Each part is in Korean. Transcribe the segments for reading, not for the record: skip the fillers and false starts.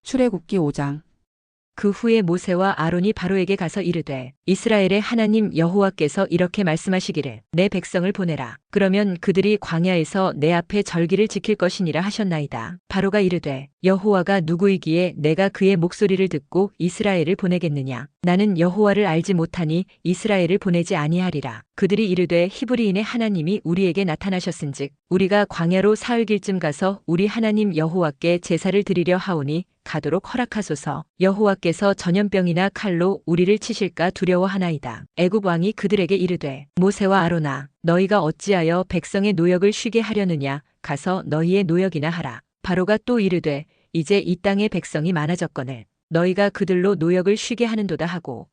출애굽기 5장. 그 후에 모세와 아론이 바로에게 가서 이르되 이스라엘의 하나님 여호와께서 이렇게 말씀하시기를 내 백성을 보내라. 그러면 그들이 광야에서 내 앞에 절기를 지킬 것이니라 하셨나이다. 바로가 이르되 여호와가 누구이기에 내가 그의 목소리를 듣고 이스라엘을 보내겠느냐. 나는 여호와를 알지 못하니 이스라엘을 보내지 아니하리라. 그들이 이르되 히브리인의 하나님이 우리에게 나타나셨은즉 우리가 광야로 사흘길쯤 가서 우리 하나님 여호와께 제사를 드리려 하오니 가도록 허락하소서. 여호와께서 전염병이나 칼로 우리를 치실까 두려워하나이다. 애굽 왕이 그들에게 이르되 모세와 아론아 너희가 어찌하여 백성의 노역을 쉬게 하려느냐. 가서 너희의 노역이나 하라. 바로가 또 이르되 이제 이 땅에 백성이 많아졌거늘 너희가 그들로 노역을 쉬게 하는도다 하고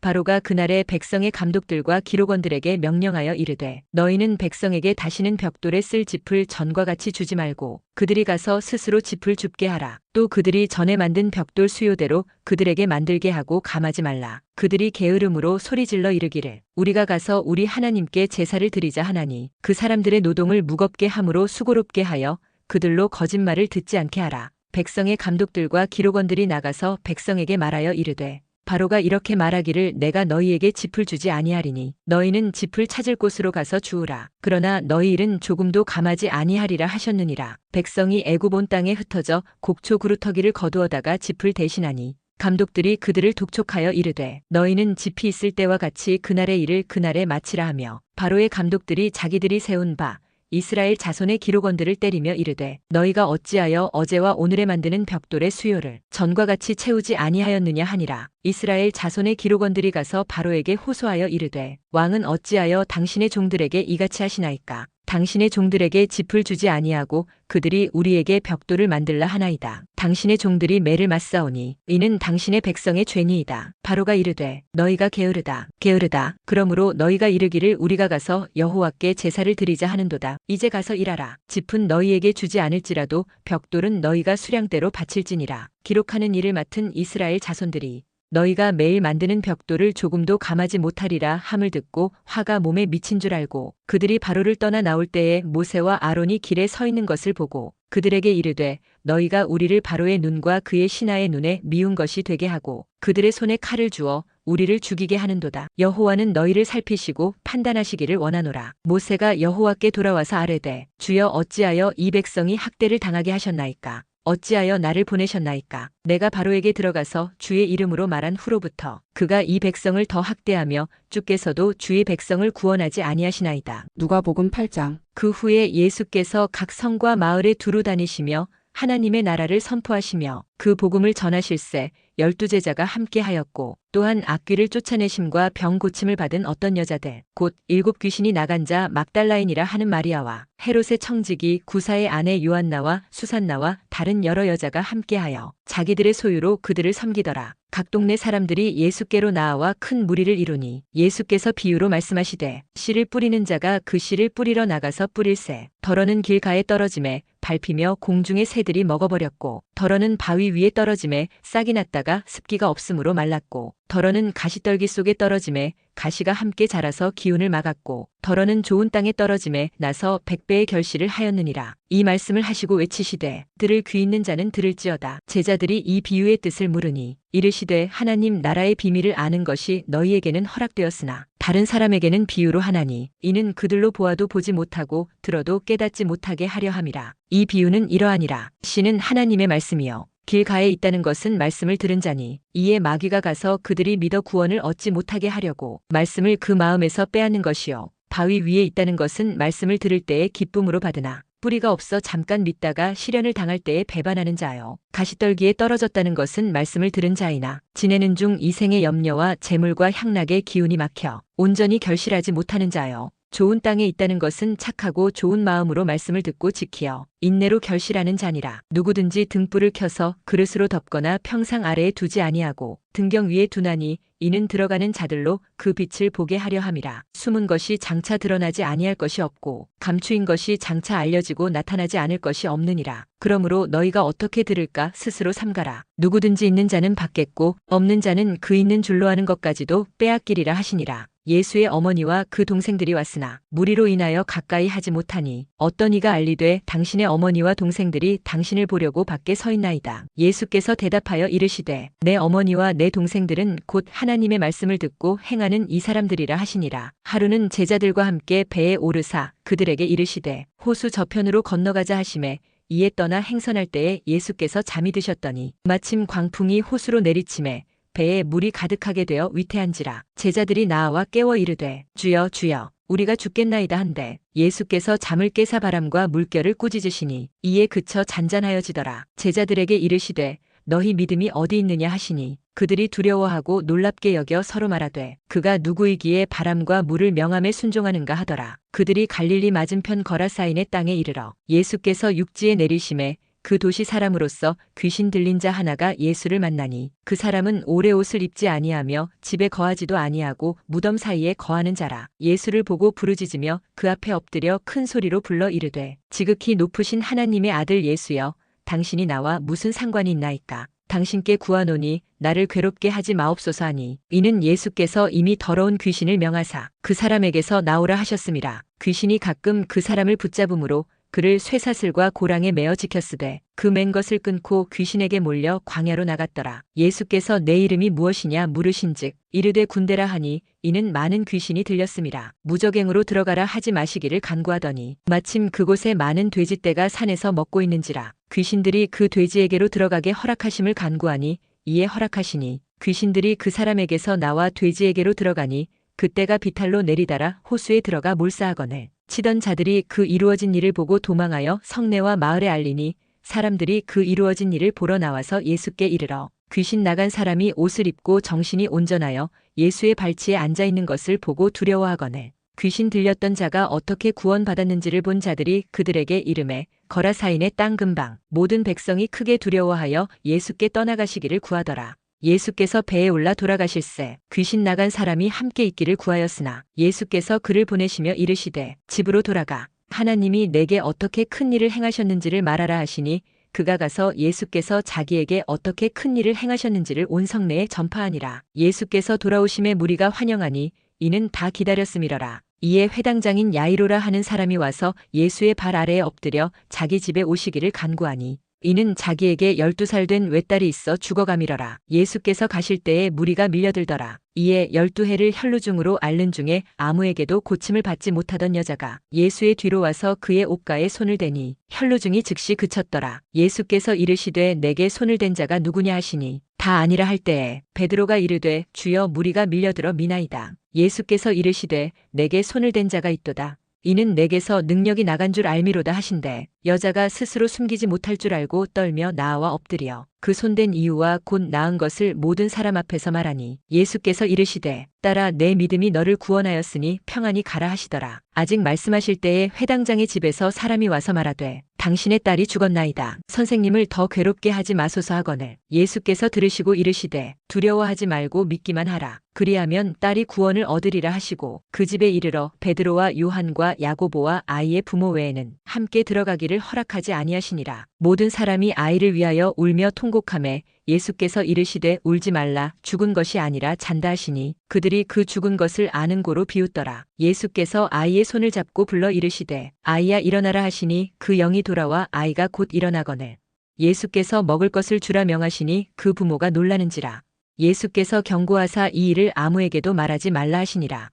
바로가 그날에 백성의 감독들과 기록원들에게 명령하여 이르되 너희는 백성에게 다시는 벽돌에 쓸 짚을 전과 같이 주지 말고 그들이 가서 스스로 짚을 줍게 하라. 또 그들이 전에 만든 벽돌 수요대로 그들에게 만들게 하고 감하지 말라. 그들이 게으름으로 소리질러 이르기를 우리가 가서 우리 하나님께 제사를 드리자 하나니 그 사람들의 노동을 무겁게 함으로 수고롭게 하여 그들로 거짓말을 듣지 않게 하라. 백성의 감독들과 기록원들이 나가서 백성에게 말하여 이르되 바로가 이렇게 말하기를 내가 너희에게 짚을 주지 아니하리니 너희는 짚을 찾을 곳으로 가서 주우라. 그러나 너희 일은 조금도 감하지 아니하리라 하셨느니라. 백성이 애굽 온 땅에 흩어져 곡초 그루터기를 거두어다가 짚을 대신하니 감독들이 그들을 독촉하여 이르되 너희는 짚이 있을 때와 같이 그날의 일을 그날에 마치라 하며 바로의 감독들이 자기들이 세운 바 이스라엘 자손의 기록원들을 때리며 이르되 너희가 어찌하여 어제와 오늘에 만드는 벽돌의 수요를 전과 같이 채우지 아니하였느냐 하니라. 이스라엘 자손의 기록원들이 가서 바로에게 호소하여 이르되 왕은 어찌하여 당신의 종들에게 이같이 하시나이까. 당신의 종들에게 짚을 주지 아니하고 그들이 우리에게 벽돌을 만들라 하나이다. 당신의 종들이 매를 맞사오니 이는 당신의 백성의 죄니이다. 바로가 이르되 너희가 게으르다 게으르다. 그러므로 너희가 이르기를 우리가 가서 여호와께 제사를 드리자 하는도다. 이제 가서 일하라. 짚은 너희에게 주지 않을지라도 벽돌은 너희가 수량대로 바칠지니라. 기록하는 일을 맡은 이스라엘 자손들이 너희가 매일 만드는 벽돌을 조금도 감하지 못하리라 함을 듣고 화가 몸에 미친 줄 알고 그들이 바로를 떠나 나올 때에 모세와 아론이 길에 서 있는 것을 보고 그들에게 이르되 너희가 우리를 바로의 눈과 그의 신하의 눈에 미운 것이 되게 하고 그들의 손에 칼을 주어 우리를 죽이게 하는도다. 여호와는 너희를 살피시고 판단하시기를 원하노라. 모세가 여호와께 돌아와서 아뢰되 주여 어찌하여 이 백성이 학대를 당하게 하셨나이까. 어찌하여 나를 보내셨나이까. 내가 바로에게 들어가서 주의 이름으로 말한 후로부터 그가 이 백성을 더 학대하며 주께서도 주의 백성을 구원하지 아니하시나이다. 누가복음 8장. 그 후에 예수께서 각 성과 마을에 두루 다니시며 하나님의 나라를 선포하시며 그 복음을 전하실세 12제자가 함께 하였고 또한 악귀를 쫓아내심과 병 고침을 받은 어떤 여자들 곧 7 귀신이 나간 자 막달라인이라 하는 마리아와 헤롯의 청지기 구사의 아내 요한나와 수산나와 다른 여러 여자가 함께하여 자기들의 소유로 그들을 섬기더라. 각 동네 사람들이 예수께로 나아와 큰 무리를 이루니 예수께서 비유로 말씀하시되 씨를 뿌리는 자가 그 씨를 뿌리러 나가서 뿌릴새 덜어는 길가에 떨어짐에 밟히며 공중의 새들이 먹어버렸고 덜어는 바위 위에 떨어짐에 싹이 났다가 습기가 없으므로 말랐고 덜어는 가시떨기 속에 떨어짐에 가시가 함께 자라서 기운을 막았고 덜어는 좋은 땅에 떨어짐에 나서 100배의 결실을 하였느니라. 이 말씀을 하시고 외치시되 들을 귀 있는 자는 들을지어다. 제자들이 이 비유의 뜻을 물으니 이르시되 하나님 나라의 비밀을 아는 것이 너희에게는 허락되었으나 다른 사람에게는 비유로 하나니 이는 그들로 보아도 보지 못하고 들어도 깨닫지 못하게 하려 함이라. 이 비유는 이러하니라. 씨는 하나님의 말씀이요 길가에 있다는 것은 말씀을 들은 자니 이에 마귀가 가서 그들이 믿어 구원을 얻지 못하게 하려고 말씀을 그 마음에서 빼앗는 것이요 바위 위에 있다는 것은 말씀을 들을 때에 기쁨으로 받으나 뿌리가 없어 잠깐 믿다가 시련을 당할 때에 배반하는 자요 가시떨기에 떨어졌다는 것은 말씀을 들은 자이나 지내는 중 이생의 염려와 재물과 향락의 기운이 막혀 온전히 결실하지 못하는 자요 좋은 땅에 있다는 것은 착하고 좋은 마음으로 말씀을 듣고 지키어 인내로 결실하는 자니라. 누구든지 등불을 켜서 그릇으로 덮거나 평상 아래에 두지 아니하고 등경 위에 두나니 이는 들어가는 자들로 그 빛을 보게 하려 함이라. 숨은 것이 장차 드러나지 아니할 것이 없고 감추인 것이 장차 알려지고 나타나지 않을 것이 없느니라. 그러므로 너희가 어떻게 들을까 스스로 삼가라. 누구든지 있는 자는 받겠고 없는 자는 그 있는 줄로 하는 것까지도 빼앗기리라 하시니라. 예수의 어머니와 그 동생들이 왔으나 무리로 인하여 가까이 하지 못하니 어떤 이가 알리되 당신의 어머니와 동생들이 당신을 보려고 밖에 서 있나이다. 예수께서 대답하여 이르시되 내 어머니와 내 동생들은 곧 하나님의 말씀을 듣고 행하는 이 사람들이라 하시니라. 하루는 제자들과 함께 배에 오르사 그들에게 이르시되 호수 저편으로 건너가자 하시매 이에 떠나 행선할 때에 예수께서 잠이 드셨더니 마침 광풍이 호수로 내리침에 배에 물이 가득하게 되어 위태한지라. 제자들이 나와 깨워 이르되 주여 주여 우리가 죽겠나이다 한데 예수께서 잠을 깨사 바람과 물결을 꾸짖으시니 이에 그쳐 잔잔하여지더라. 제자들에게 이르시되 너희 믿음이 어디 있느냐 하시니 그들이 두려워하고 놀랍게 여겨 서로 말하되 그가 누구이기에 바람과 물을 명함에 순종하는가 하더라. 그들이 갈릴리 맞은편 거라사인의 땅에 이르러 예수께서 육지에 내리심에 그 도시 사람으로서 귀신 들린 자 하나가 예수를 만나니 그 사람은 오래 옷을 입지 아니하며 집에 거하지도 아니하고 무덤 사이에 거하는 자라. 예수를 보고 부르짖으며 그 앞에 엎드려 큰 소리로 불러 이르되 지극히 높으신 하나님의 아들 예수여 당신이 나와 무슨 상관이 있나이까. 당신께 구하노니 나를 괴롭게 하지 마옵소서 하니 이는 예수께서 이미 더러운 귀신을 명하사 그 사람에게서 나오라 하셨음이라. 귀신이 가끔 그 사람을 붙잡음으로 그를 쇠사슬과 고랑에 매어 지켰으되 그 맨 것을 끊고 귀신에게 몰려 광야로 나갔더라. 예수께서 내 이름이 무엇이냐 물으신즉 이르되 군대라 하니 이는 많은 귀신이 들렸음이라. 무적행으로 들어가라 하지 마시기를 간구하더니 마침 그곳에 많은 돼지떼가 산에서 먹고 있는지라. 귀신들이 그 돼지에게로 들어가게 허락하심을 간구하니 이에 허락하시니 귀신들이 그 사람에게서 나와 돼지에게로 들어가니 그때가 비탈로 내리다라 호수에 들어가 몰사하거늘 치던 자들이 그 이루어진 일을 보고 도망하여 성내와 마을에 알리니 사람들이 그 이루어진 일을 보러 나와서 예수께 이르러 귀신 나간 사람이 옷을 입고 정신이 온전하여 예수의 발치에 앉아 있는 것을 보고 두려워하거늘 귀신 들렸던 자가 어떻게 구원받았는지를 본 자들이 그들에게 이르매 거라사인의 땅 근방 모든 백성이 크게 두려워하여 예수께 떠나가시기를 구하더라. 예수께서 배에 올라 돌아가실새 귀신 나간 사람이 함께 있기를 구하였으나 예수께서 그를 보내시며 이르시되 집으로 돌아가 하나님이 내게 어떻게 큰 일을 행하셨는지를 말하라 하시니 그가 가서 예수께서 자기에게 어떻게 큰 일을 행하셨는지를 온 성내에 전파하니라. 예수께서 돌아오심에 무리가 환영하니 이는 다 기다렸음이러라. 이에 회당장인 야이로라 하는 사람이 와서 예수의 발 아래에 엎드려 자기 집에 오시기를 간구하니 이는 자기에게 12살 된 외딸이 있어 죽어가미러라. 예수께서 가실 때에 무리가 밀려들더라. 이에 12해를 혈루증으로 앓는 중에 아무에게도 고침을 받지 못하던 여자가 예수의 뒤로 와서 그의 옷가에 손을 대니 혈루증이 즉시 그쳤더라. 예수께서 이르시되 내게 손을 댄 자가 누구냐 하시니 다 아니라 할 때에 베드로가 이르되 주여 무리가 밀려들어 미나이다. 예수께서 이르시되 내게 손을 댄 자가 있도다. 이는 내게서 능력이 나간 줄 알미로다 하신대 여자가 스스로 숨기지 못할 줄 알고 떨며 나와 엎드려 그 손댄 이유와 곧 나은 것을 모든 사람 앞에서 말하니 예수께서 이르시되 딸아 내 믿음이 너를 구원하였으니 평안히 가라 하시더라. 아직 말씀하실 때에 회당장의 집에서 사람이 와서 말하되 당신의 딸이 죽었나이다. 선생님을 더 괴롭게 하지 마소서 하거늘 예수께서 들으시고 이르시되 두려워하지 말고 믿기만 하라. 그리하면 딸이 구원을 얻으리라 하시고 그 집에 이르러 베드로와 요한과 야고보와 아이의 부모 외에는 함께 들어가기를 허락하지 아니하시니라. 모든 사람이 아이를 위하여 울며 통곡하매 예수께서 이르시되 울지 말라 죽은 것이 아니라 잔다 하시니 그들이 그 죽은 것을 아는 고로 비웃더라. 예수께서 아이의 손을 잡고 불러 이르시되 아이야 일어나라 하시니 그 영이 돌아와 아이가 곧 일어나거늘 예수께서 먹을 것을 주라 명하시니 그 부모가 놀라는지라. 예수께서 경고하사 이 일을 아무에게도 말하지 말라 하시니라.